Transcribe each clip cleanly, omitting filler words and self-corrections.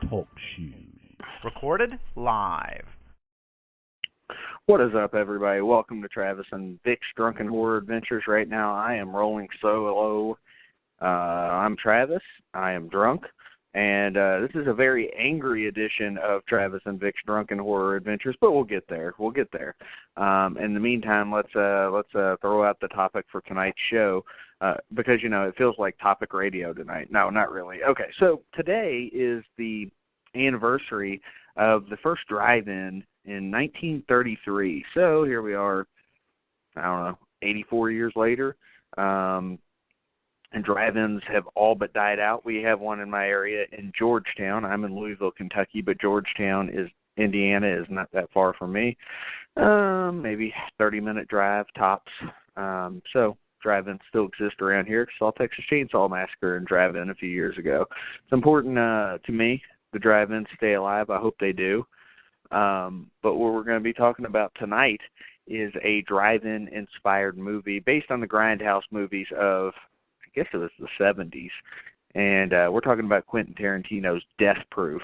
Talk Shoe. Recorded live. What is up, everybody? Welcome to Travis and Vic's Drunken Horror Adventures. Right now, I am rolling solo. I'm Travis. I am drunk. And this is a very angry edition of Travis and Vic's Drunken Horror Adventures, but we'll get there. In the meantime, let's throw out the topic for tonight's show, because, it feels like topic radio tonight. No, not really. Okay, so today is the anniversary of the first drive-in in 1933. So here we are, 84 years later. And drive-ins have all but died out. We have one in my area in Georgetown. I'm in Louisville, Kentucky, but Georgetown, Indiana, is not that far from me. Maybe 30-minute drive tops. So drive-ins still exist around here. Saw Texas Chainsaw Massacre and drive-in a few years ago. It's important to me the drive-ins stay alive. I hope they do. But what we're going to be talking about tonight is a drive-in inspired movie based on the Grindhouse movies of, I guess it was the 70s. And we're talking about Quentin Tarantino's Death Proof,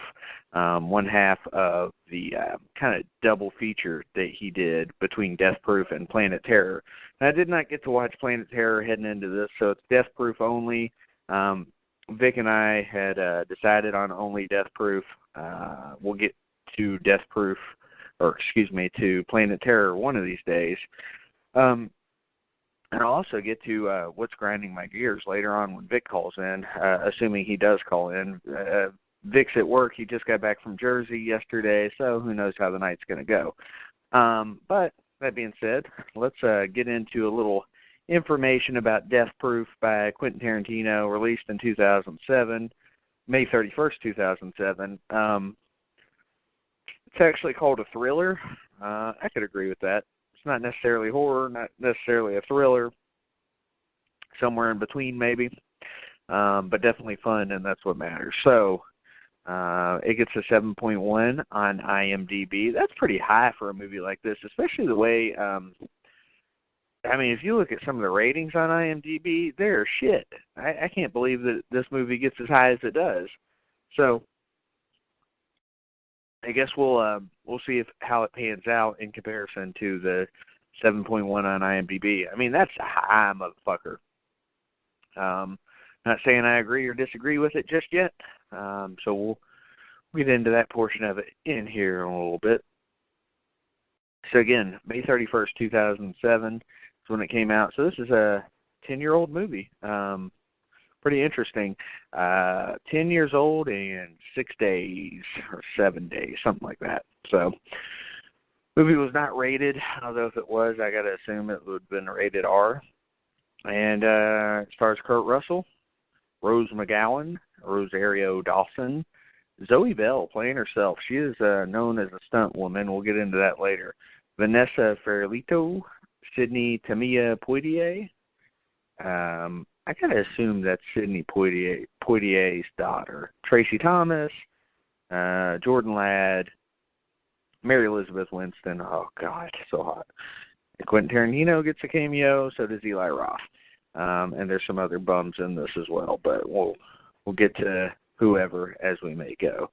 one half of the kind of double feature that he did between Death Proof and Planet Terror. And I did not get to watch Planet Terror heading into this, so it's Death Proof only. Vic and I had decided on only Death Proof. We'll get to to Planet Terror one of these days. And I'll also get to what's grinding my gears later on when Vic calls in, assuming he does call in. Vic's at work. He just got back from Jersey yesterday, so who knows how the night's going to go. But that being said, let's get into a little information about Death Proof by Quentin Tarantino, released in 2007, May 31st, 2007. It's actually called a thriller. I could agree with that. It's not necessarily horror, not necessarily a thriller, somewhere in between maybe, but definitely fun, and that's what matters. So it gets a 7.1 on IMDb. That's pretty high for a movie like this, especially the way, if you look at some of the ratings on IMDb, they're shit. I can't believe that this movie gets as high as it does. So I guess we'll see how it pans out in comparison to the 7.1 on IMDb. That's a high motherfucker. Not saying I agree or disagree with it just yet. So we'll get into that portion of it in here in a little bit. So again, May 31st, 2007 is when it came out. So this is a 10-year-old movie. Pretty interesting. 10 years old and 6 days or 7 days, something like that. So, movie was not rated. Although if it was, I got to assume it would have been rated R. And as far as Kurt Russell, Rose McGowan, Rosario Dawson, Zoe Bell playing herself. She is known as a stunt woman. We'll get into that later. Vanessa Ferlito, Sidney Tamia Poitier. I gotta assume that's Sidney Poitier's daughter. Tracy Thomas, Jordan Ladd, Mary Elizabeth Winston. Oh God, so hot. And Quentin Tarantino gets a cameo. So does Eli Roth. And there's some other bums in this as well. But we'll get to whoever as we may go.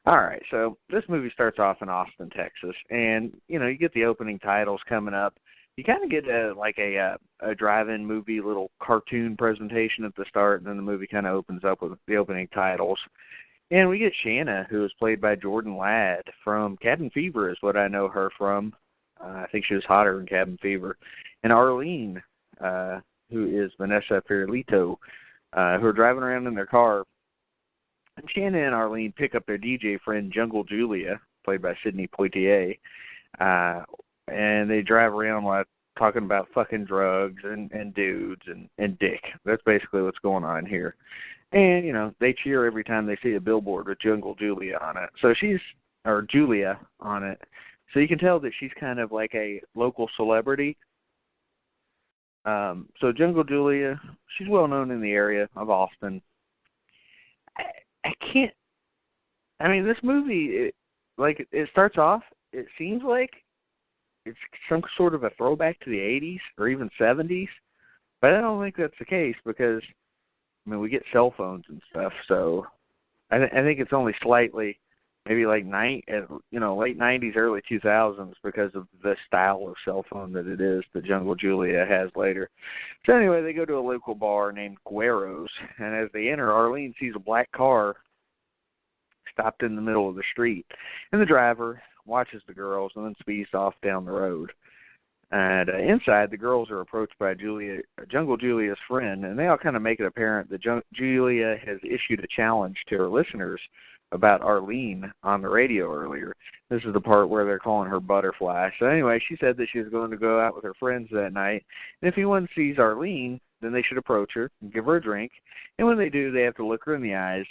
All right. So this movie starts off in Austin, Texas, and you get the opening titles coming up. You kind of get a drive-in movie little cartoon presentation at the start, and then the movie kind of opens up with the opening titles. And we get Shanna, who is played by Jordan Ladd from Cabin Fever is what I know her from. I think she was hotter in Cabin Fever. And Arlene, who is Vanessa Ferlito, who are driving around in their car. And Shanna and Arlene pick up their DJ friend, Jungle Julia, played by Sidney Poitier, and they drive around like talking about fucking drugs and dudes and dick. That's basically what's going on here. And, they cheer every time they see a billboard with Jungle Julia on it. So Julia on it. So you can tell that she's kind of like a local celebrity. So Jungle Julia, she's well known in the area of Austin. This movie, it starts off, it seems like it's some sort of a throwback to the 80s or even 70s, but I don't think that's the case because, we get cell phones and stuff, so I think it's only slightly, maybe like late 90s, early 2000s, because of the style of cell phone that it is that Jungle Julia has later. So anyway, they go to a local bar named Guero's, and as they enter, Arlene sees a black car stopped in the middle of the street, and the driver watches the girls and then speeds off down the road. And inside, the girls are approached by Jungle Julia's friend, and they all kind of make it apparent that Julia has issued a challenge to her listeners about Arlene on the radio earlier. This is the part where they're calling her Butterfly. So anyway, she said that she was going to go out with her friends that night, and if anyone sees Arlene, then they should approach her and give her a drink. And when they do, they have to look her in the eyes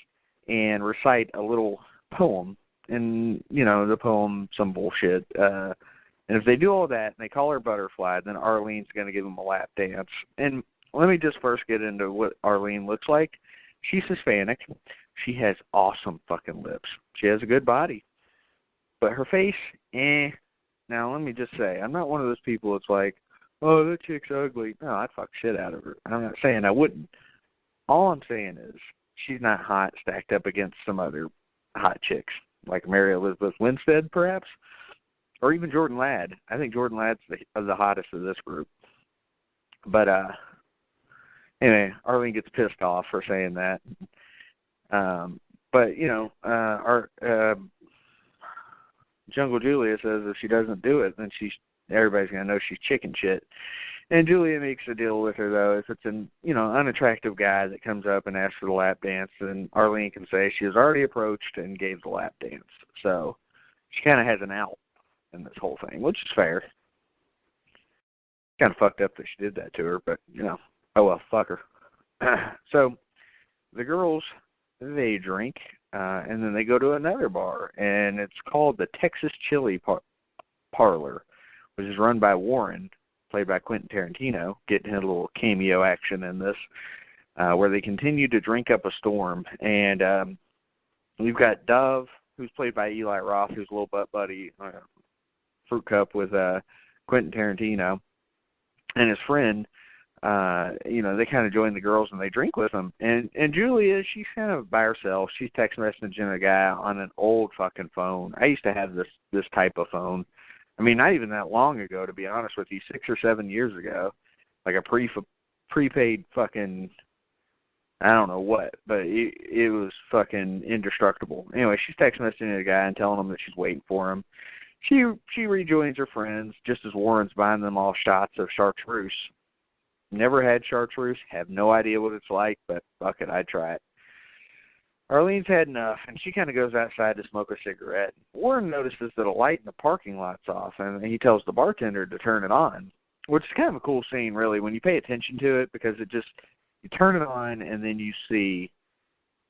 and recite a little poem. And, the poem, some bullshit. And if they do all that and they call her Butterfly, then Arlene's going to give them a lap dance. And let me just first get into what Arlene looks like. She's Hispanic. She has awesome fucking lips. She has a good body. But her face, Now, let me just say, I'm not one of those people that's like, oh, that chick's ugly. No, I'd fuck shit out of her. I'm not saying I wouldn't. All I'm saying is she's not hot stacked up against some other hot chicks, like Mary Elizabeth Winstead, perhaps. Or even Jordan Ladd. I think Jordan Ladd's the hottest of this group. But anyway, Arlene gets pissed off for saying that. But Jungle Julia says if she doesn't do it, then everybody's gonna know she's chicken shit. And Julia makes a deal with her, though. If it's an unattractive guy that comes up and asks for the lap dance, then Arlene can say she has already approached and gave the lap dance. So she kind of has an out in this whole thing, which is fair. Kind of fucked up that she did that to her, but, oh well, fuck her. So the girls, they drink, and then they go to another bar, and it's called the Texas Chili Parlor, which is run by Warren, played by Quentin Tarantino, getting a little cameo action in this, where they continue to drink up a storm. And we've got Dove, who's played by Eli Roth, who's a little butt buddy, Fruit Cup with Quentin Tarantino, and his friend. They kind of join the girls and they drink with them. And Julia, she's kind of by herself. She's text messaging a guy on an old fucking phone. I used to have this type of phone. I mean, not even that long ago, to be honest with you, 6 or 7 years ago, like a prepaid fucking, I don't know what, but it was fucking indestructible. Anyway, she's text messaging a guy and telling him that she's waiting for him. She rejoins her friends just as Warren's buying them all shots of chartreuse. Never had chartreuse, have no idea what it's like, but fuck it, I'd try it. Arlene's had enough, and she kind of goes outside to smoke a cigarette. Warren notices that a light in the parking lot's off, and he tells the bartender to turn it on, which is kind of a cool scene, really, when you pay attention to it, because you turn it on, and then you see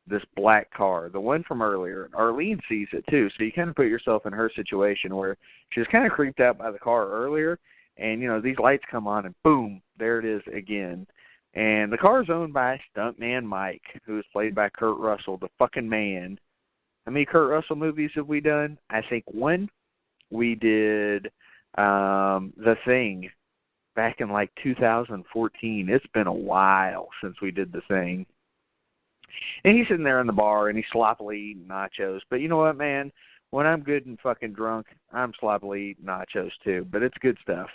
this black car, the one from earlier. Arlene sees it, too, so you kind of put yourself in her situation where she was kind of creeped out by the car earlier, and, these lights come on, and boom, there it is again. And the car is owned by Stuntman Mike, who is played by Kurt Russell, the fucking man. How many Kurt Russell movies have we done? I think one. We did The Thing back in like 2014. It's been a while since we did The Thing. And he's sitting there in the bar, and he's sloppily eating nachos. But you know what, man? When I'm good and fucking drunk, I'm sloppily eating nachos too. But it's good stuff.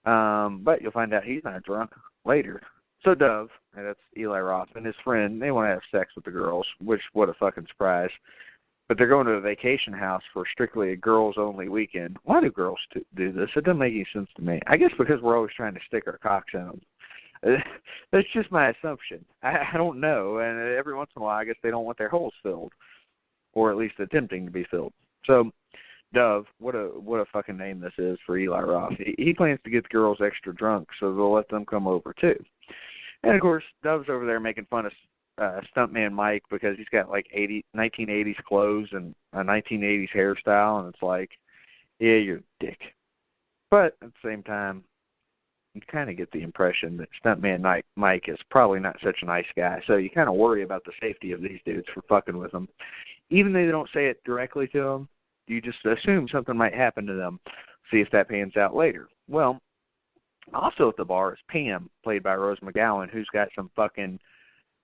But you'll find out he's not drunk later. So Dove, and that's Eli Roth, and his friend, they want to have sex with the girls, which, what a fucking surprise. But they're going to a vacation house for strictly a girls-only weekend. Why do girls do this? It doesn't make any sense to me. I guess because we're always trying to stick our cocks in them. That's just my assumption. I don't know, and every once in a while, I guess they don't want their holes filled, or at least attempting to be filled. So Dove, what a fucking name this is for Eli Roth. He plans to get the girls extra drunk, so they'll let them come over, too. And, of course, Dove's over there making fun of Stuntman Mike because he's got, like, 1980s clothes and a 1980s hairstyle, and it's like, yeah, you're a dick. But at the same time, you kind of get the impression that Stuntman Mike is probably not such a nice guy, so you kind of worry about the safety of these dudes for fucking with them. Even though they don't say it directly to them, you just assume something might happen to them. See if that pans out later. Well, also at the bar is Pam, played by Rose McGowan, who's got some fucking,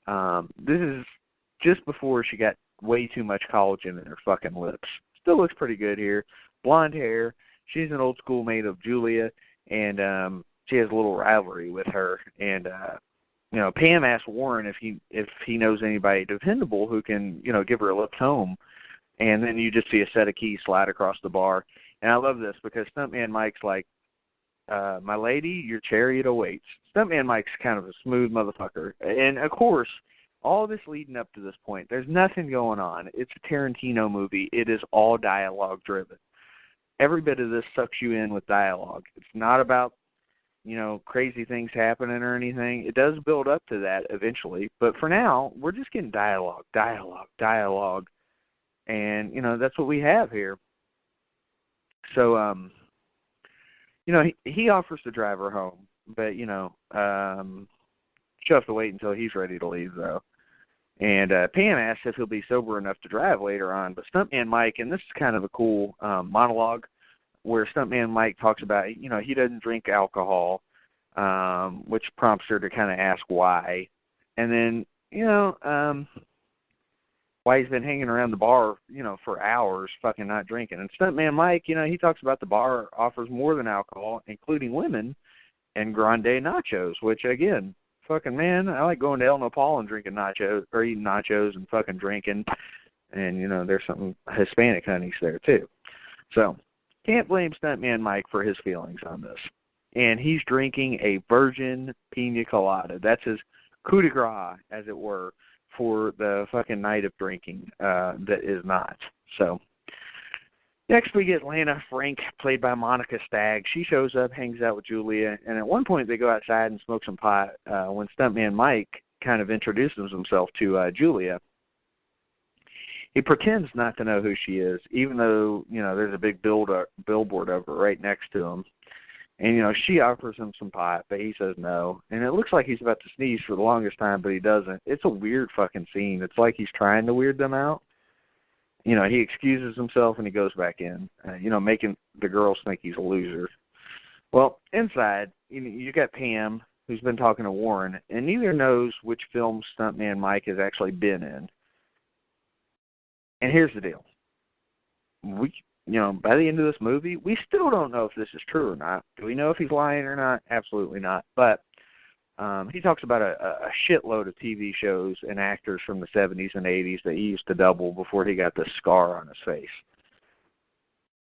this is just before she got way too much collagen in her fucking lips. Still looks pretty good here. Blonde hair. She's an old schoolmate of Julia, and she has a little rivalry with her. And Pam asks Warren if he knows anybody dependable who can, give her a lift home. And then you just see a set of keys slide across the bar. And I love this because Stuntman Mike's like, my lady, your chariot awaits. Stuntman Mike's kind of a smooth motherfucker. And, of course, all this leading up to this point, there's nothing going on. It's a Tarantino movie. It is all dialogue-driven. Every bit of this sucks you in with dialogue. It's not about, crazy things happening or anything. It does build up to that eventually. But for now, we're just getting dialogue. And, that's what we have here. So, he offers to drive her home. But, she'll have to wait until he's ready to leave, though. And Pam asks if he'll be sober enough to drive later on. But Stuntman Mike, and this is kind of a cool monologue, where Stuntman Mike talks about, he doesn't drink alcohol, which prompts her to kind of ask why. And then, why he's been hanging around the bar, for hours, fucking not drinking. And Stuntman Mike, he talks about the bar offers more than alcohol, including women and grande nachos, which, again, fucking man, I like going to El Nopal and drinking nachos, or eating nachos and fucking drinking. And, there's some Hispanic honeys there, too. So, can't blame Stuntman Mike for his feelings on this. And he's drinking a virgin pina colada. That's his coup de grace, as it were, for the fucking night of drinking that is not. So, next we get Lana Frank, played by Monica Stagg. She shows up, hangs out with Julia, and at one point they go outside and smoke some pot when Stuntman Mike kind of introduces himself to Julia. He pretends not to know who she is, even though, there's a big billboard over right next to him. And, she offers him some pot, but he says no. And it looks like he's about to sneeze for the longest time, but he doesn't. It's a weird fucking scene. It's like he's trying to weird them out. He excuses himself and he goes back in, making the girls think he's a loser. Well, inside, you got Pam, who's been talking to Warren, and neither knows which film Stuntman Mike has actually been in. And here's the deal. By the end of this movie, we still don't know if this is true or not. Do we know if he's lying or not? Absolutely not. But he talks about a shitload of TV shows and actors from the 70s and 80s that he used to double before he got the scar on his face.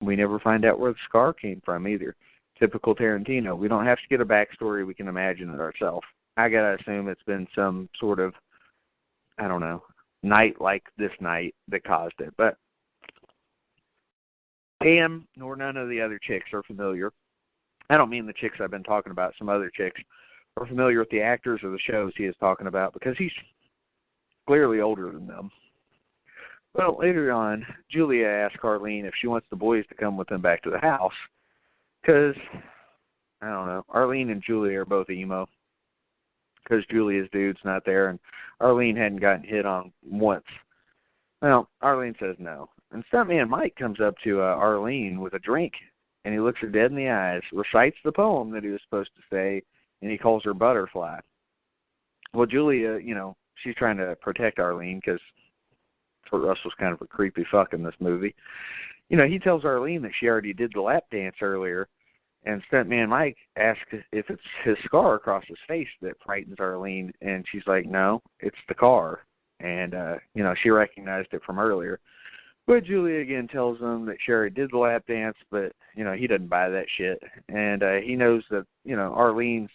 We never find out where the scar came from either. Typical Tarantino. We don't have to get a backstory. We can imagine it ourselves. I got to assume it's been some sort of, I don't know, night like this night that caused it. But Pam nor none of the other chicks are familiar. I don't mean the chicks I've been talking about. Some other chicks are familiar with the actors or the shows he is talking about because he's clearly older than them. Well, later on, Julia asks Arlene if she wants the boys to come with them back to the house because, I don't know, Arlene and Julia are both emo because Julia's dude's not there and Arlene hadn't gotten hit on once. Well, Arlene says no. And Stuntman Mike comes up to Arlene with a drink, and he looks her dead in the eyes, recites the poem that he was supposed to say, and he calls her Butterfly. Well, Julia, she's trying to protect Arlene because Kurt Russell's kind of a creepy fuck in this movie. He tells Arlene that she already did the lap dance earlier, and Stuntman Mike asks if it's his scar across his face that frightens Arlene, and she's like, no, it's the car. And, she recognized it from earlier. But Julia again tells him that she already did the lap dance, but, he doesn't buy that shit. And he knows that, Arlene's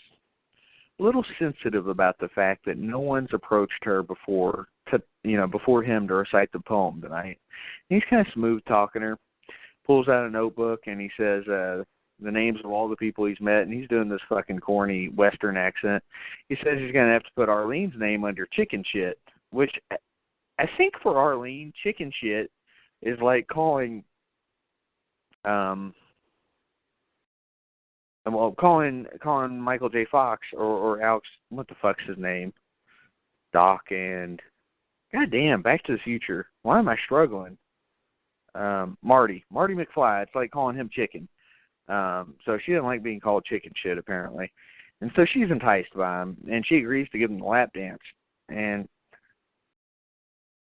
a little sensitive about the fact that no one's approached her before him to recite the poem tonight. And he's kind of smooth talking her, pulls out a notebook, and he says the names of all the people he's met, and he's doing this fucking corny Western accent. He says he's going to have to put Arlene's name under chicken shit, which I think for Arlene, chicken shit is like calling Michael J. Fox or Alex, what the fuck's his name? Doc and, goddamn, Back to the Future. Why am I struggling? Marty McFly. It's like calling him chicken. So she doesn't like being called chicken shit, apparently. And so she's enticed by him, and she agrees to give him the lap dance. And